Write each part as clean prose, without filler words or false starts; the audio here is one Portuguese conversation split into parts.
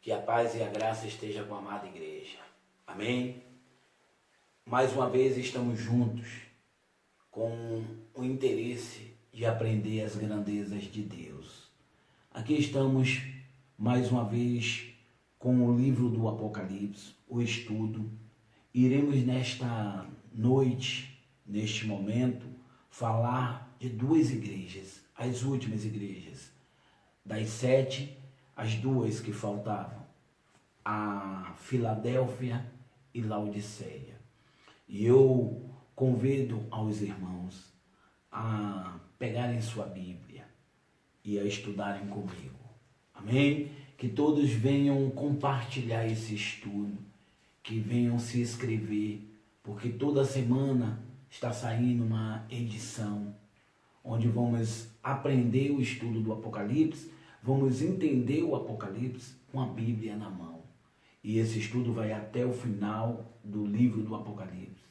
Que a paz e a graça esteja com a amada igreja. Amém? Mais uma vez estamos juntos com o interesse de aprender as grandezas de Deus. Aqui estamos mais uma vez com o livro do Apocalipse, o estudo. Iremos nesta noite, neste momento, falar de duas igrejas, as últimas igrejas. Das 7, as duas que faltavam, a Filadélfia e Laodiceia. E eu convido aos irmãos a pegarem sua Bíblia e a estudarem comigo. Amém? Que todos venham compartilhar esse estudo, que venham se inscrever, porque toda semana está saindo uma edição onde vamos aprender o estudo do Apocalipse, vamos entender o Apocalipse com a Bíblia na mão. E esse estudo vai até o final do livro do Apocalipse.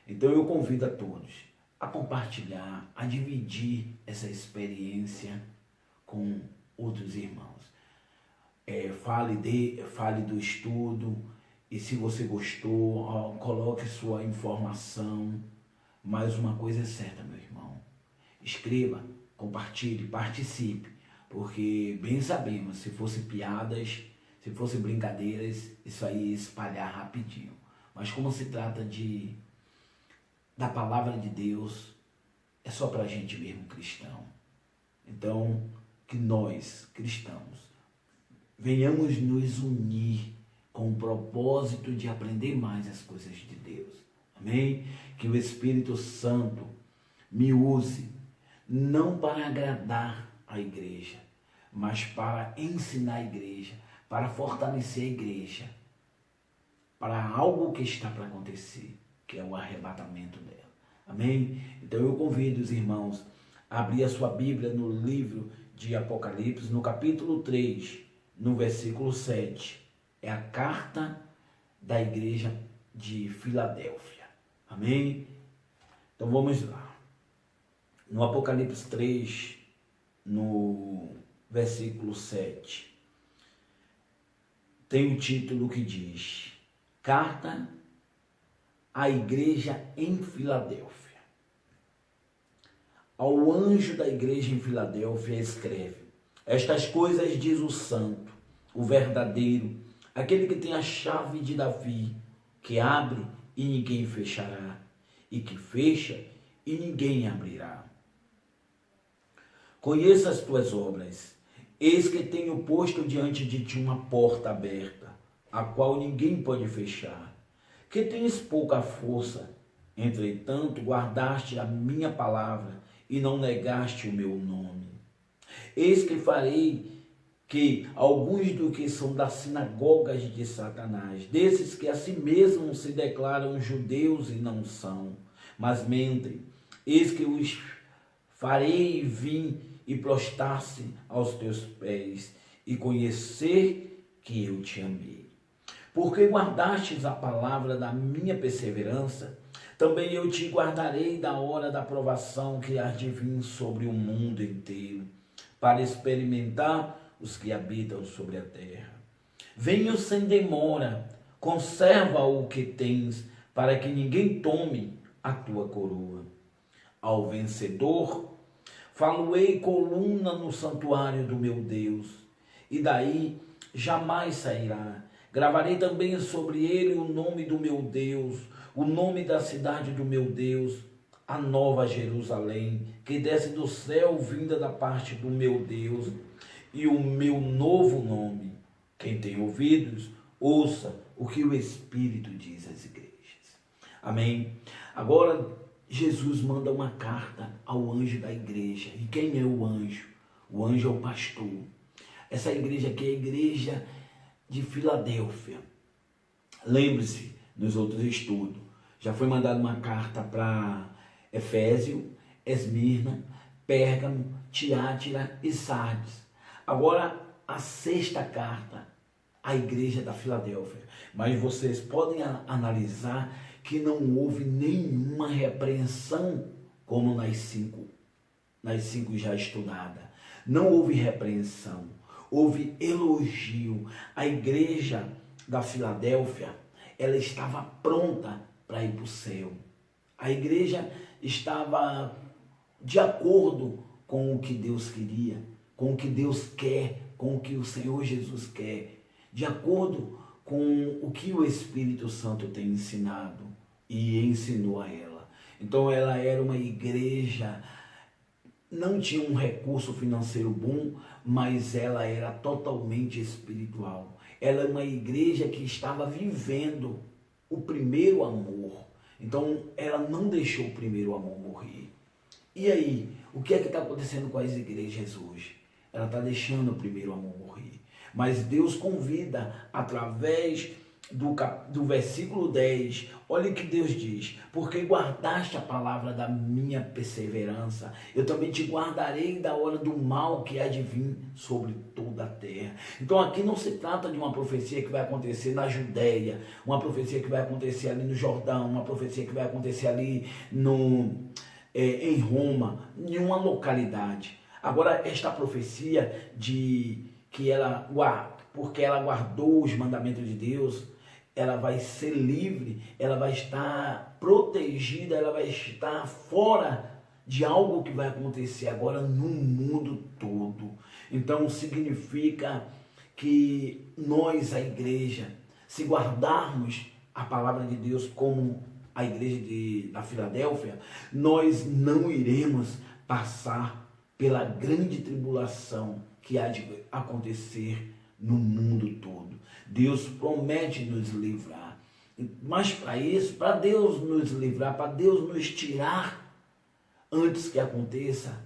Então eu convido a todos a compartilhar, a dividir essa experiência com outros irmãos. Fale do estudo, e se você gostou, coloque sua informação. Mas uma coisa é certa, meu irmão. Escreva, compartilhe, participe. Porque bem sabemos, se fosse piadas, se fosse brincadeiras, isso aí ia espalhar rapidinho. Mas como se trata da palavra de Deus, é só para a gente mesmo cristão. Então, que nós, cristãos, venhamos nos unir com o propósito de aprender mais as coisas de Deus. Amém? Que o Espírito Santo me use, não para agradar a igreja, mas para ensinar a igreja, para fortalecer a igreja, para algo que está para acontecer, que é o arrebatamento dela. Amém? Então eu convido os irmãos a abrir a sua Bíblia no livro de Apocalipse, no capítulo 3, no versículo 7. É a carta da igreja de Filadélfia. Amém? Então vamos lá. No Apocalipse 3, no versículo 7, tem um título que diz: Carta à igreja em Filadélfia. Ao anjo da igreja em Filadélfia escreve: Estas coisas diz o santo, o verdadeiro, aquele que tem a chave de Davi, que abre e ninguém fechará, e que fecha e ninguém abrirá. Conheça as tuas obras. Eis que tenho posto diante de ti uma porta aberta, a qual ninguém pode fechar. Que tens pouca força, entretanto guardaste a minha palavra e não negaste o meu nome. Eis que farei que alguns do que são das sinagogas de Satanás, desses que a si mesmos se declaram judeus e não são, mas mentem, eis que os farei vir e prostrar-se aos teus pés e conhecer que eu te amei. Porque guardastes a palavra da minha perseverança, também eu te guardarei da hora da provação que há de vir sobre o mundo inteiro, para experimentar os que habitam sobre a terra. Venho sem demora, conserva o que tens, para que ninguém tome a tua coroa. Ao vencedor, falo-ei coluna no santuário do meu Deus, e daí jamais sairá. Gravarei também sobre ele o nome do meu Deus, o nome da cidade do meu Deus, a nova Jerusalém, que desce do céu vinda da parte do meu Deus, e o meu novo nome. Quem tem ouvidos, ouça o que o Espírito diz às igrejas. Amém? Agora, Jesus manda uma carta ao anjo da igreja. E quem é o anjo? O anjo é o pastor. Essa igreja aqui é a igreja de Filadélfia. Lembre-se, nos outros estudos, já foi mandada uma carta para Efésio, Esmirna, Pérgamo, Tiátira e Sardes. Agora, a sexta carta à igreja da Filadélfia. Mas vocês podem analisar que não houve nenhuma repreensão como nas cinco já estudadas. Não houve repreensão. houve elogio. A igreja da Filadélfia, ela estava pronta para ir para o céu. A igreja estava de acordo com o que Deus queria, com o que Deus quer, com o que o Senhor Jesus quer, de acordo com o que o Espírito Santo tem ensinado e ensinou a ela. Então ela era uma igreja, não tinha um recurso financeiro bom, mas ela era totalmente espiritual. Ela é uma igreja que estava vivendo o primeiro amor. Então ela não deixou o primeiro amor morrer. E aí, o que é que está acontecendo com as igrejas hoje? Ela está deixando o primeiro amor morrer. Mas Deus convida através do versículo 10, olha o que Deus diz: porque guardaste a palavra da minha perseverança, eu também te guardarei da hora do mal que há de vir sobre toda a terra. Então aqui não se trata de uma profecia que vai acontecer na Judéia, uma profecia que vai acontecer ali no Jordão, uma profecia que vai acontecer ali em Roma, em uma localidade. Agora esta profecia porque ela guardou os mandamentos de Deus, ela vai ser livre, ela vai estar protegida, ela vai estar fora de algo que vai acontecer agora no mundo todo. Então significa que nós, a igreja, se guardarmos a palavra de Deus como a igreja da Filadélfia, nós não iremos passar pela grande tribulação que há de acontecer no mundo todo. Deus promete nos livrar. Mas para isso, para Deus nos livrar, para Deus nos tirar antes que aconteça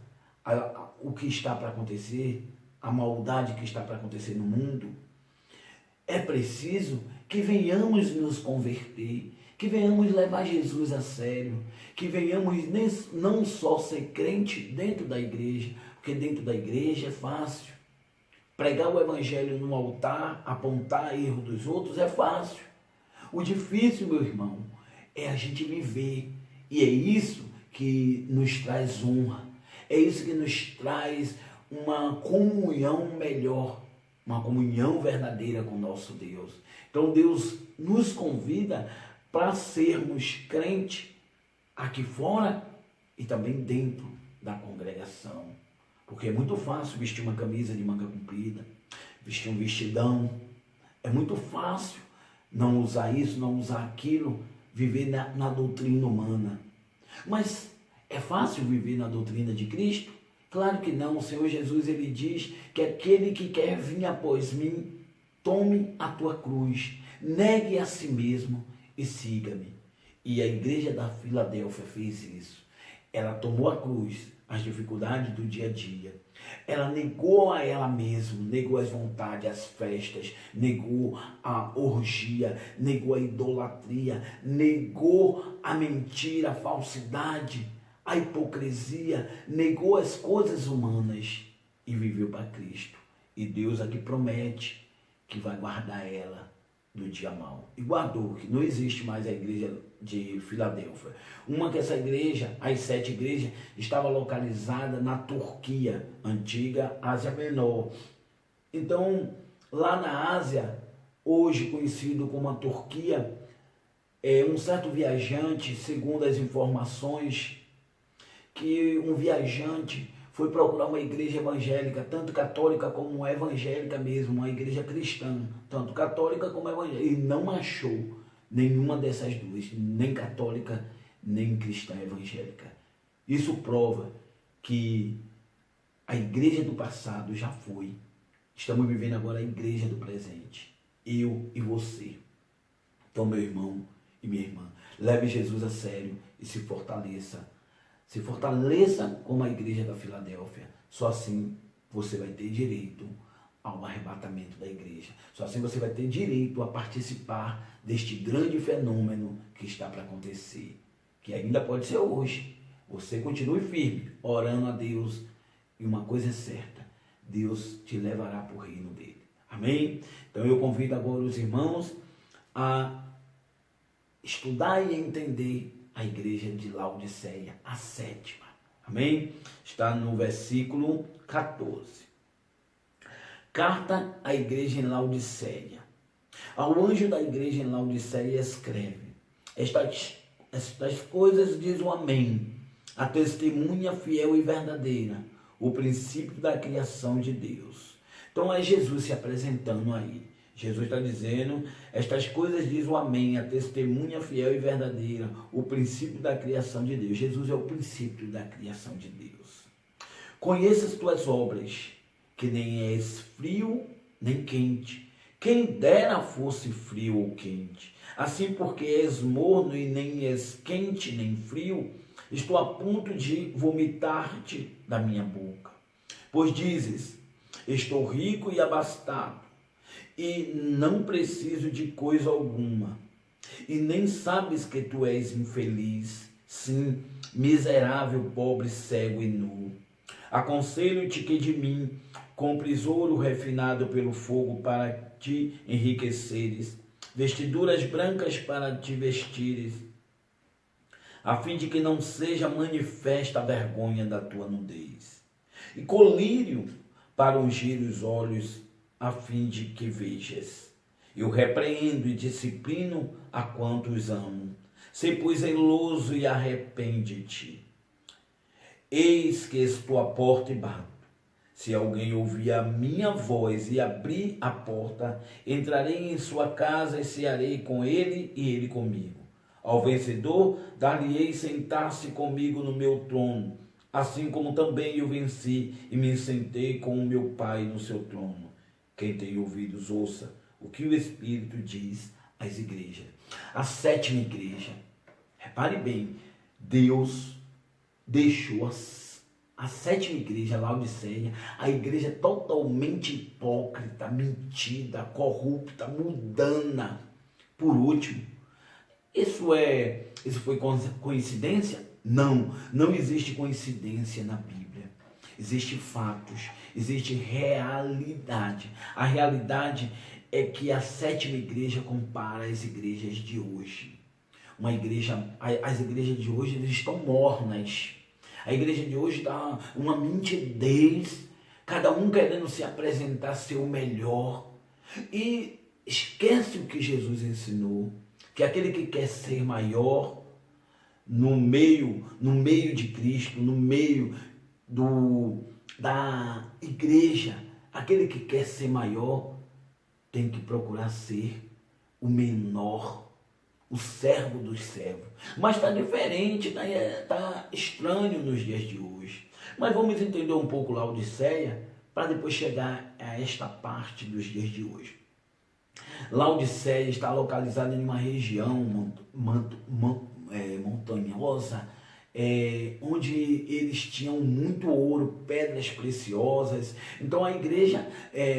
o que está para acontecer, a maldade que está para acontecer no mundo, é preciso que venhamos nos converter, que venhamos levar Jesus a sério, que venhamos não só ser crente dentro da igreja, porque dentro da igreja é fácil. Pregar o evangelho no altar, apontar erro dos outros é fácil. O difícil, meu irmão, é a gente viver. E é isso que nos traz honra. É isso que nos traz uma comunhão melhor, uma comunhão verdadeira com o nosso Deus. Então Deus nos convida para sermos crentes aqui fora e também dentro da congregação. Porque é muito fácil vestir uma camisa de manga comprida, vestir um vestidão. É muito fácil não usar isso, não usar aquilo, viver na doutrina humana. Mas é fácil viver na doutrina de Cristo? Claro que não. O Senhor Jesus, ele diz que aquele que quer vir após mim, tome a tua cruz, negue a si mesmo e siga-me. E a igreja da Filadélfia fez isso. Ela tomou a cruz, as dificuldades do dia a dia. Ela negou a ela mesma, negou as vontades, as festas, negou a orgia, negou a idolatria, negou a mentira, a falsidade, a hipocrisia, negou as coisas humanas e viveu para Cristo. E Deus aqui promete que vai guardar ela do dia mau. E guardou, que não existe mais a igreja de Filadélfia. Uma que essa igreja, as 7 igrejas, estava localizada na Turquia, antiga Ásia Menor. Então, lá na Ásia, hoje conhecido como a Turquia, um certo viajante, segundo as informações, que um viajante foi procurar uma igreja evangélica, tanto católica como evangélica mesmo, uma igreja cristã, tanto católica como evangélica, e não achou nenhuma dessas duas, nem católica, nem cristã evangélica. Isso prova que a igreja do passado já foi. Estamos vivendo agora a igreja do presente. Eu e você. Então, meu irmão e minha irmã, leve Jesus a sério e se fortaleça. Se fortaleça como a igreja da Filadélfia. Só assim você vai ter direito ao arrebatamento da igreja. Só assim você vai ter direito a participar deste grande fenômeno que está para acontecer. Que ainda pode ser hoje. Você continue firme, orando a Deus. E uma coisa é certa, Deus te levará para o reino dele. Amém? Então eu convido agora os irmãos a estudar e entender a igreja de Laodiceia, a 7ª. Amém? Está no versículo 14. Carta à igreja em Laodiceia. Ao anjo da igreja em Laodiceia escreve: estas coisas diz o Amém, a testemunha fiel e verdadeira, o princípio da criação de Deus. Então é Jesus se apresentando aí. Jesus está dizendo: estas coisas diz o Amém, a testemunha fiel e verdadeira, o princípio da criação de Deus. Jesus é o princípio da criação de Deus. Conheça as tuas obras, que nem és frio nem quente. Quem dera fosse frio ou quente. Assim, porque és morno e nem és quente nem frio, estou a ponto de vomitar-te da minha boca. Pois dizes: estou rico e abastado, e não preciso de coisa alguma. E nem sabes que tu és infeliz, sim, miserável, pobre, cego e nu. Aconselho-te que de mim compres ouro refinado pelo fogo para te enriqueceres, vestiduras brancas para te vestires, a fim de que não seja manifesta a vergonha da tua nudez, e colírio para ungir os olhos, a fim de que vejas. Eu repreendo e disciplino a quantos amo. Sê, pois, zeloso e arrepende-te. Eis que estou à porta e bato. Se alguém ouvir a minha voz e abrir a porta, entrarei em sua casa e cearei com ele e ele comigo. Ao vencedor, dar-lhe-ei sentar-se comigo no meu trono, assim como também eu venci e me sentei com o meu Pai no seu trono. Quem tem ouvidos, ouça o que o Espírito diz às igrejas. A sétima igreja, repare bem, Deus deixou a sétima igreja, Laodiceia, a igreja totalmente hipócrita, mentida, corrupta, mundana. Por último, isso foi coincidência? Não, não existe coincidência na Bíblia. Existem fatos, existe realidade. A realidade é que a sétima igreja compara as igrejas de hoje. As igrejas de hoje eles estão mornas. A igreja de hoje está uma mentidez, cada um querendo se apresentar ser o melhor. E esquece o que Jesus ensinou, que aquele que quer ser maior no meio de Cristo, no meio da igreja, aquele que quer ser maior tem que procurar ser o menor, o servo dos servos. Mas está diferente, está estranho nos dias de hoje. Mas vamos entender um pouco Laodiceia para depois chegar a esta parte dos dias de hoje. Laodiceia está localizada em uma região montanhosa, onde eles tinham muito ouro, pedras preciosas. Então a igreja,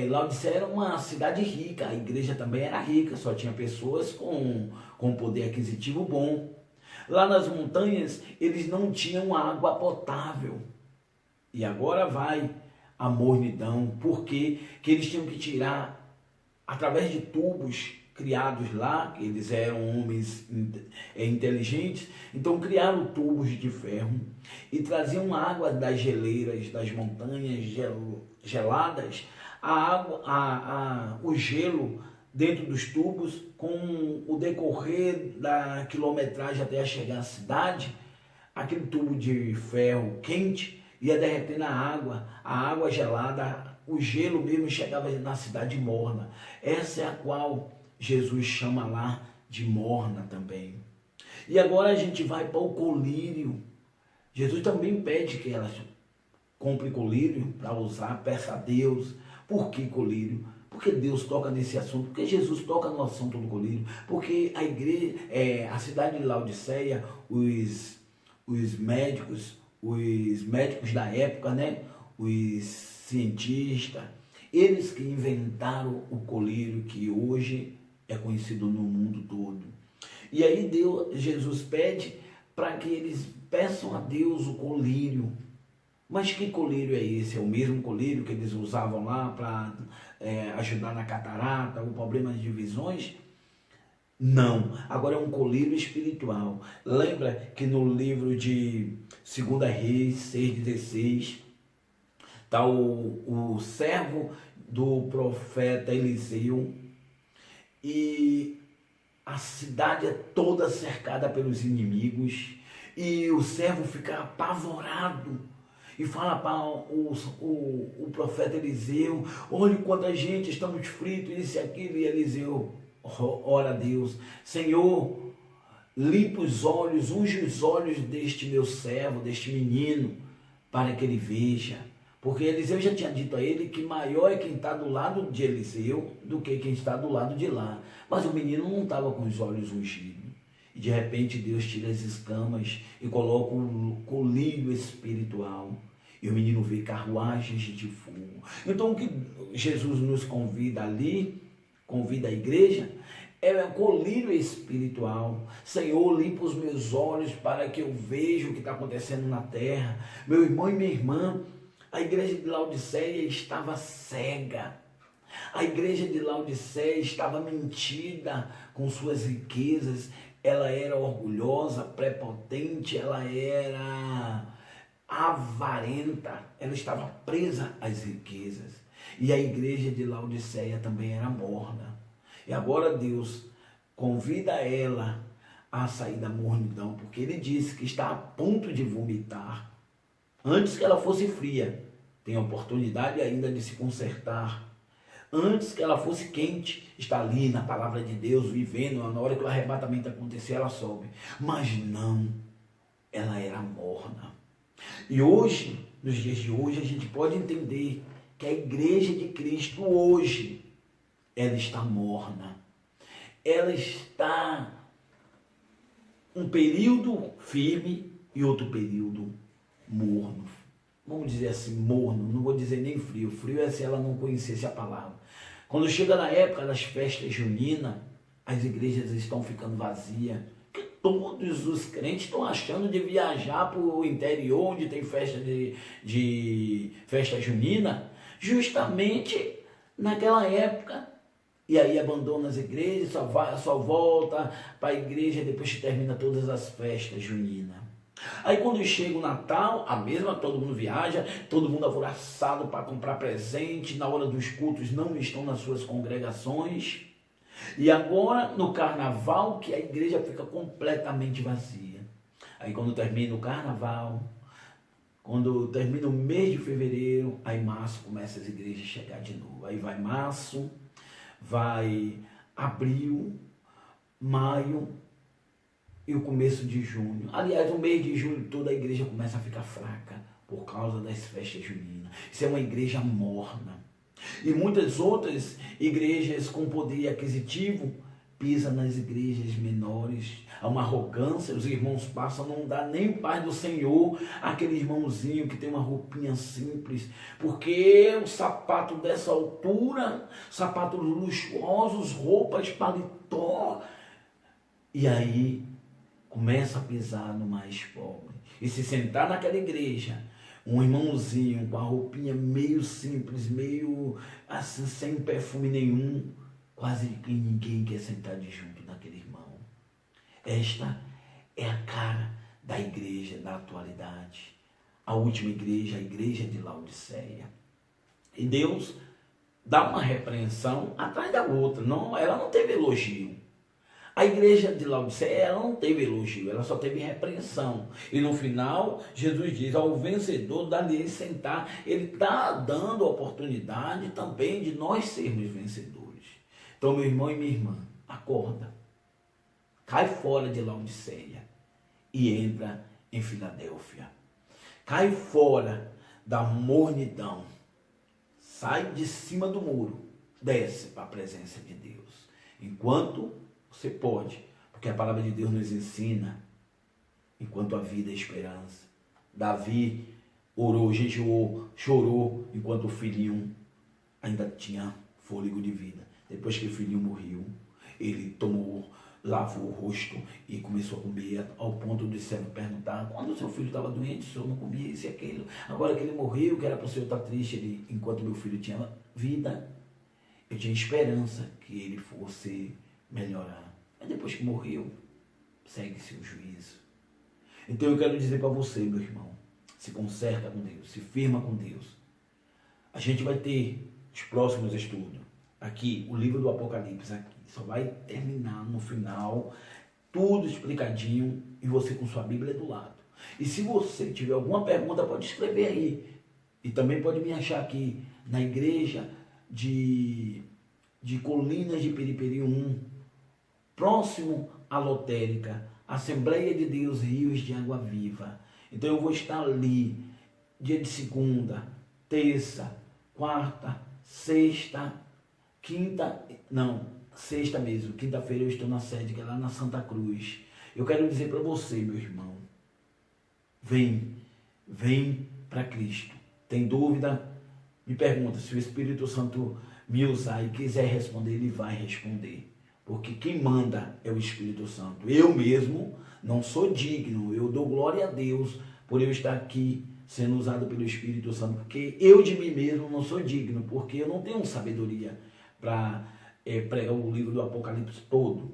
Laodiceia era uma cidade rica, a igreja também era rica, só tinha pessoas com poder aquisitivo bom. Lá nas montanhas eles não tinham água potável. E agora vai a mornidão, porque que eles tinham que tirar através de tubos criados lá, eles eram homens inteligentes, então criaram tubos de ferro e traziam água das geleiras, das montanhas geladas, o gelo dentro dos tubos. Com o decorrer da quilometragem até chegar à cidade, aquele tubo de ferro quente ia derretendo a água gelada, o gelo mesmo chegava na cidade morna. Essa é a qual Jesus chama lá de morna também. E agora a gente vai para o colírio. Jesus também pede que ela compre colírio para usar, peça a Deus. Por que colírio? Porque Deus toca nesse assunto, porque Jesus toca no assunto do colírio, porque a igreja, a cidade de Laodiceia, os médicos da época, né? Os cientistas, eles que inventaram o colírio que hoje é conhecido no mundo todo. E aí Jesus pede para que eles peçam a Deus o colírio. Mas que colírio é esse? É o mesmo colírio que eles usavam lá para ajudar na catarata, o problema de visões? Não, agora é um colírio espiritual. Lembra que no livro de 2 Reis 6,16 está o servo do profeta Eliseu, e a cidade é toda cercada pelos inimigos, e o servo fica apavorado e fala para o profeta Eliseu: olha quanta gente, estamos fritos, isso e aquilo. E Eliseu ora a Deus: Senhor, limpa os olhos, unge os olhos deste meu servo, deste menino, para que ele veja. Porque Eliseu já tinha dito a ele que maior é quem está do lado de Eliseu do que quem está do lado de lá. Mas o menino não estava com os olhos ungidos. E de repente Deus tira as escamas e coloca um colírio espiritual. E o menino vê carruagens de fogo. Então o que Jesus nos convida ali, convida a igreja, é um colírio espiritual. Senhor, limpa os meus olhos para que eu veja o que está acontecendo na terra. Meu irmão e minha irmã, a igreja de Laodiceia estava cega. A igreja de Laodiceia estava mentida com suas riquezas. Ela era orgulhosa, prepotente, ela era avarenta, ela estava presa às riquezas. E a igreja de Laodiceia também era morna. E agora Deus convida ela a sair da mornidão, porque ele disse que está a ponto de vomitar. Antes que ela fosse fria, tem a oportunidade ainda de se consertar. Antes que ela fosse quente, está ali na palavra de Deus, vivendo. Na hora que o arrebatamento acontecer, ela sobe. Mas não, ela era morna. E hoje, nos dias de hoje, a gente pode entender que a igreja de Cristo hoje, ela está morna. Ela está um período firme e outro período morno. Vamos dizer assim, morno, não vou dizer nem frio. Frio é se ela não conhecesse a palavra. Quando chega na época das festas juninas, as igrejas estão ficando vazias. Porque todos os crentes estão achando de viajar para o interior, onde tem festa festa junina, justamente naquela época. E aí abandona as igrejas, só volta para a igreja depois que termina todas as festas juninas. Aí quando chega o Natal, a mesma, todo mundo viaja, todo mundo alvoroçado para comprar presente, na hora dos cultos não estão nas suas congregações. E agora no carnaval que a igreja fica completamente vazia. Aí quando termina o carnaval, quando termina o mês de fevereiro, aí março começa as igrejas a chegar de novo. Aí vai março, vai abril, maio e o começo de junho. Aliás, o mês de julho toda a igreja começa a ficar fraca por causa das festas juninas. Isso é uma igreja morna. E muitas outras igrejas com poder aquisitivo pisam nas igrejas menores. Há uma arrogância, os irmãos passam, não dá nem paz do Senhor aquele irmãozinho que tem uma roupinha simples, porque o sapato dessa altura, sapatos luxuosos, roupas, paletó, e aí começa a pisar no mais pobre. E se sentar naquela igreja, um irmãozinho com a roupinha meio simples, meio assim, sem perfume nenhum, quase que ninguém quer sentar de junto naquele irmão. Esta é a cara da igreja da atualidade. A última igreja, a igreja de Laodiceia. E Deus dá uma repreensão atrás da outra. Não, ela não teve elogio. A igreja de Laodiceia, ela não teve elogio, ela só teve repreensão. E no final, Jesus diz: ao vencedor dá-lhe sentar. Ele está dando a oportunidade também de nós sermos vencedores. Então, meu irmão e minha irmã, acorda. Cai fora de Laodiceia e entra em Filadélfia. Cai fora da mornidão. Sai de cima do muro. Desce para a presença de Deus. Enquanto você pode, porque a palavra de Deus nos ensina, enquanto a vida é esperança. Davi orou, jejuou, chorou, enquanto o filhinho ainda tinha fôlego de vida. Depois que o filhinho morreu, ele lavou o rosto e começou a comer, ao ponto de servo perguntar: quando o seu filho estava doente, o senhor não comia isso e aquilo? Agora que ele morreu, que era para o senhor estar triste, enquanto meu filho tinha vida, eu tinha esperança que ele fosse melhorar. Mas depois que morreu, segue-se o juízo. Então eu quero dizer para você, meu irmão, se conserta com Deus, se firma com Deus. A gente vai ter os próximos estudos. Aqui, o livro do Apocalipse, aqui, só vai terminar no final, tudo explicadinho, e você com sua Bíblia do lado. E se você tiver alguma pergunta, pode escrever aí. E também pode me achar aqui na igreja de Colinas de Piripiri 1, próximo à lotérica, Assembleia de Deus Rios de Água Viva. Então eu vou estar ali, dia de segunda, terça, quarta, sexta, quinta, não, sexta mesmo, quinta-feira eu estou na sede, que é lá na Santa Cruz. Eu quero dizer para você, meu irmão, vem para Cristo. Tem dúvida? Me pergunta. Se o Espírito Santo me usar e quiser responder, ele vai responder. Porque quem manda é o Espírito Santo. Eu mesmo não sou digno. Eu dou glória a Deus por eu estar aqui sendo usado pelo Espírito Santo. Porque eu de mim mesmo não sou digno. Porque eu não tenho sabedoria para pregar o livro do Apocalipse todo.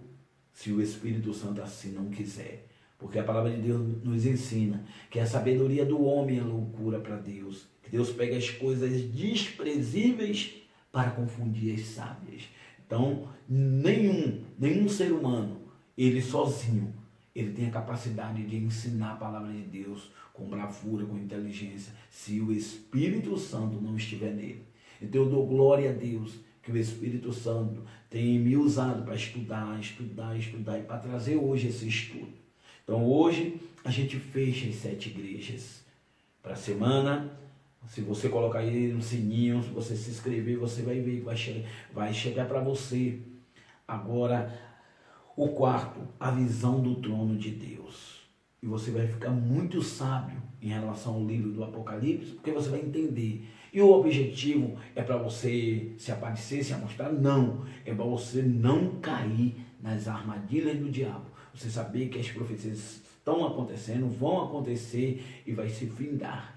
Se o Espírito Santo assim não quiser. Porque a palavra de Deus nos ensina que a sabedoria do homem é loucura para Deus. Que Deus pega as coisas desprezíveis para confundir as sábias. Então, nenhum ser humano, ele sozinho, ele tem a capacidade de ensinar a palavra de Deus com bravura, com inteligência, se o Espírito Santo não estiver nele. Então eu dou glória a Deus que o Espírito Santo tem me usado para estudar e para trazer hoje esse estudo. Então hoje a gente fecha as 7 igrejas para a semana. Se você colocar aí no sininho, se você se inscrever, você vai ver que vai chegar para você agora o quarto, a visão do trono de Deus. E você vai ficar muito sábio em relação ao livro do Apocalipse, porque você vai entender. E o objetivo é para você se aparecer, se amostrar? Não. É para você não cair nas armadilhas do diabo. Você saber que as profecias estão acontecendo, vão acontecer e vai se findar.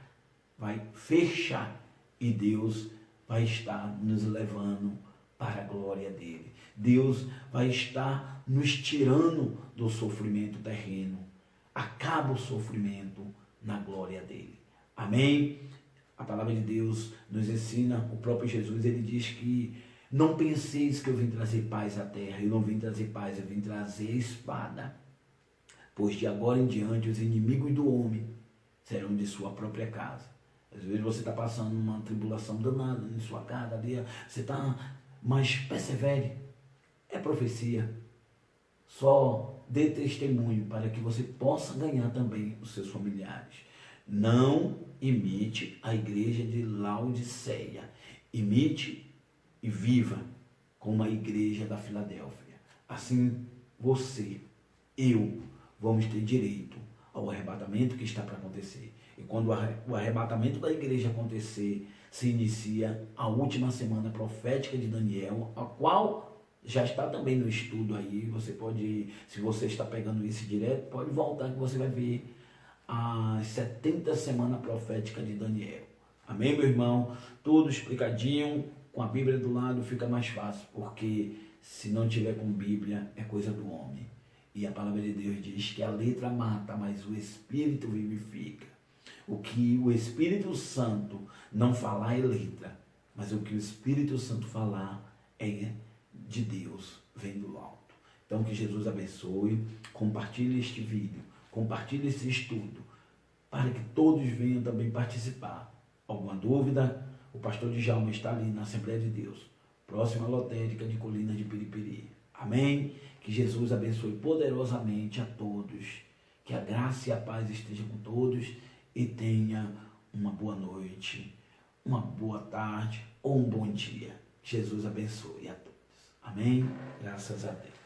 Vai fechar e Deus vai estar nos levando para a glória dele. Deus vai estar nos tirando do sofrimento terreno. Acaba o sofrimento na glória dele. Amém? A palavra de Deus nos ensina, o próprio Jesus, ele diz que não penseis que eu vim trazer paz à terra. Eu não vim trazer paz, eu vim trazer espada. Pois de agora em diante os inimigos do homem serão de sua própria casa. Às vezes você está passando uma tribulação danada em sua casa, ali, você está, mas persevere. É profecia. Só dê testemunho para que você possa ganhar também os seus familiares. Não imite a igreja de Laodiceia. Imite e viva como a igreja da Filadélfia. Assim você, eu, vamos ter direito ao arrebatamento que está para acontecer. E quando o arrebatamento da igreja acontecer, se inicia a última semana profética de Daniel, a qual já está também no estudo aí. Você pode, se você está pegando isso direto, pode voltar que você vai ver as 70 semanas proféticas de Daniel. Amém, meu irmão? Tudo explicadinho, com a Bíblia do lado fica mais fácil, porque se não tiver com Bíblia, é coisa do homem. E a palavra de Deus diz que a letra mata, mas o Espírito vivifica. O que o Espírito Santo não falar é letra, mas o que o Espírito Santo falar é de Deus, vem do alto. Então que Jesus abençoe, compartilhe este vídeo, compartilhe esse estudo, para que todos venham também participar. Alguma dúvida? O pastor Djalma está ali na Assembleia de Deus, próxima à lotérica de Colinas de Piripiri. Amém? Que Jesus abençoe poderosamente a todos. Que a graça e a paz estejam com todos e tenha uma boa noite, uma boa tarde ou um bom dia. Jesus abençoe a todos. Amém? Graças a Deus.